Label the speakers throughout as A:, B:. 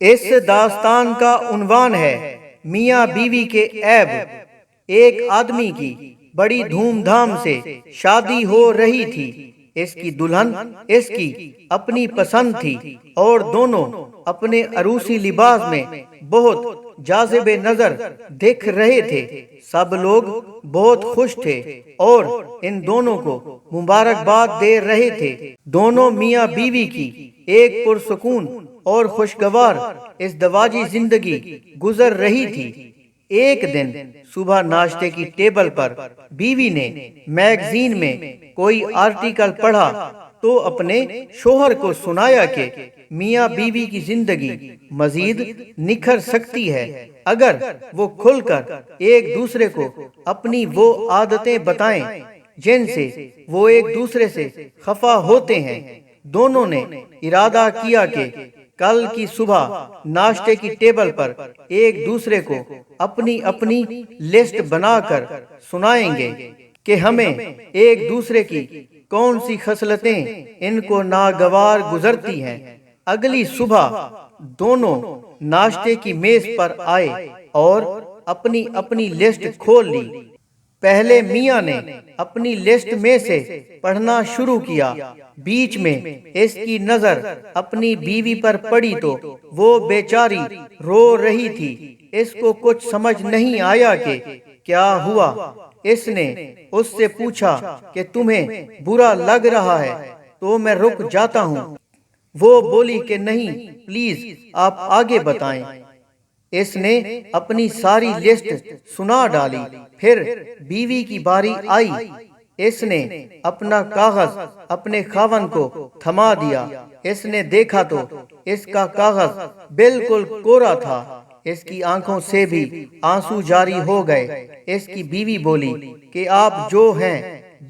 A: اس داستان کا عنوان ہے میاں بیوی کے عیب۔ ایک آدمی کی بڑی دھوم دھام سے شادی ہو رہی تھی۔ اس کی دلہن اس کی اپنی پسند تھی اور دونوں اپنے عروسی لباس میں بہت جاذب نظر دکھ رہے تھے۔ سب لوگ بہت خوش تھے اور ان دونوں کو مبارکباد دے رہے تھے۔ دونوں میاں بیوی کی ایک پرسکون اور خوشگوار ازدواجی زندگی گزر رہی تھی۔ ایک دن صبح ناشتے کی ٹیبل پر بیوی نے میگزین میں کوئی آرٹیکل پڑھا تو اپنے شوہر کو سنایا کہ میاں بیوی کی زندگی مزید نکھر سکتی ہے اگر وہ کھل کر ایک دوسرے کو اپنی وہ عادتیں بتائیں جن سے وہ ایک دوسرے سے خفا ہوتے ہیں۔ دونوں نے ارادہ کیا کہ کل کی صبح ناشتے کی ٹیبل پر ایک دوسرے کو اپنی اپنی لسٹ بنا کر سنائیں گے کہ ہمیں ایک دوسرے کی کون سی خصلتیں ان کو ناگوار گزرتی ہیں۔ اگلی صبح دونوں ناشتے کی میز پر آئے اور اپنی اپنی لسٹ کھول لی۔ پہلے میاں نے اپنی لسٹ میں سے پڑھنا شروع کیا۔ بیچ میں اس کی نظر اپنی بیوی پر پڑی تو وہ بیچاری رو رہی تھی۔ اس کو کچھ سمجھ نہیں آیا کہ کیا ہوا۔ اس نے اس سے پوچھا کہ تمہیں برا لگ رہا ہے تو میں رک جاتا ہوں۔ وہ بولی کہ نہیں، پلیز آپ آگے بتائیں۔ اس نے اپنی ساری لسٹ سنا ڈالی۔ پھر بیوی کی باری آئی۔ اس نے اپنا کاغذ اپنے خاوند کو تھما دیا۔ اس نے دیکھا تو اس کا کاغذ بالکل کوڑا تھا۔ اس کی آنکھوں سے بھی آنسو جاری ہو گئے۔ اس کی بیوی بولی کہ آپ جو ہیں،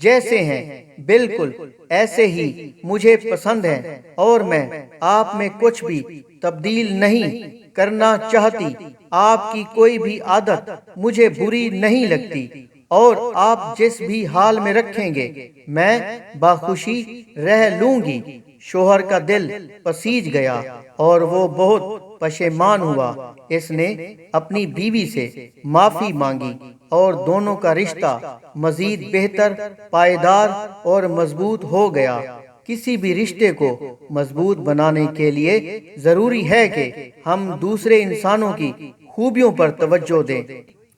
A: جیسے ہیں، بالکل ایسے ہی مجھے پسند ہے اور میں آپ میں کچھ بھی تبدیل نہیں کرنا چاہتی۔ آپ کی کوئی بھی عادت مجھے بری نہیں لگتی اور آپ جس بھی حال میں رکھیں گے میں باخوشی رہ لوں گی۔ شوہر کا دل پسیج گیا اور وہ بہت پشیمان ہوا۔ اس نے اپنی بیوی سے معافی مانگی اور دونوں کا رشتہ مزید بہتر، پائیدار اور مضبوط ہو گیا۔ کسی بھی رشتے کو مضبوط بنانے کے لیے ضروری ہے کہ ہم دوسرے انسانوں کی خوبیوں پر توجہ دیں،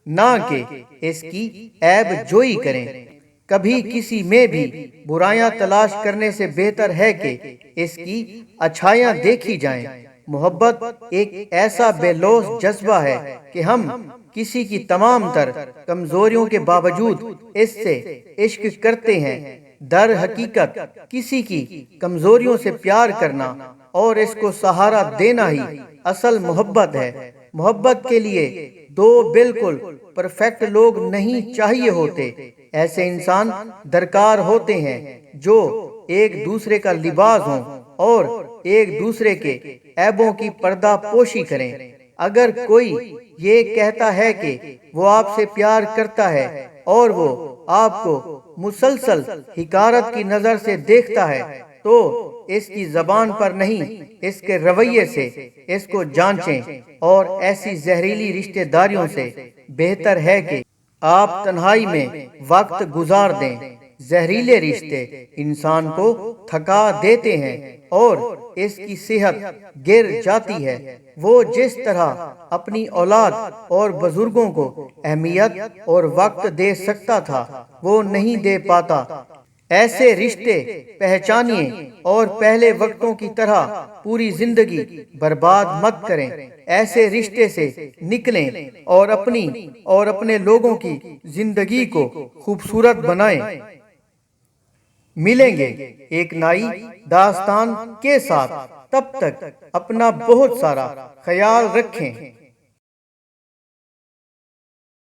A: نہ کہ اس کی عیب جوئی کریں۔ کبھی کسی میں بھی برائیاں تلاش کرنے سے بہتر ہے کہ اس کی اچھائیاں دیکھی جائیں۔ محبت ایک ایسا بے لوث جذبہ ہے کہ ہم کسی کی تمام تر کمزوریوں کے باوجود اس سے عشق کرتے ہیں۔ در حقیقت کسی کی کمزوریوں سے پیار کرنا اور اس کو سہارا دینا ہی اصل محبت ہے۔ محبت کے لیے دو بالکل پرفیکٹ لوگ نہیں چاہیے ہوتے۔ ایسے انسان درکار ہوتے ہیں جو ایک دوسرے کا لباس ہوں اور ایک دوسرے کے عیبوں کی پردہ پوشی کریں۔ اگر کوئی یہ کہتا ہے کہ وہ آپ سے پیار کرتا ہے اور وہ آپ کو مسلسل حقارت کی نظر سے دیکھتا ہے تو اس کی زبان پر نہیں، اس کے رویے سے اس کو جانچیں، اور ایسی زہریلی رشتہ داریوں سے بہتر ہے کہ آپ تنہائی میں وقت گزار دیں۔ زہریلے رشتے انسان کو تھکا دیتے ہیں اور اس کی صحت گر جاتی ہے۔ وہ جس طرح اپنی اولاد اور بزرگوں کو اہمیت اور وقت دے سکتا تھا وہ نہیں دے پاتا۔ ایسے رشتے پہچانیے اور پہلے وقتوں کی طرح پوری زندگی برباد مت کریں۔ ایسے رشتے سے نکلیں اور اپنی اور اپنے لوگوں کی زندگی کو خوبصورت بنائیں۔ ملیں گے ایک نئی داستان کے ساتھ، تب تک اپنا بہت سارا خیال رکھیں۔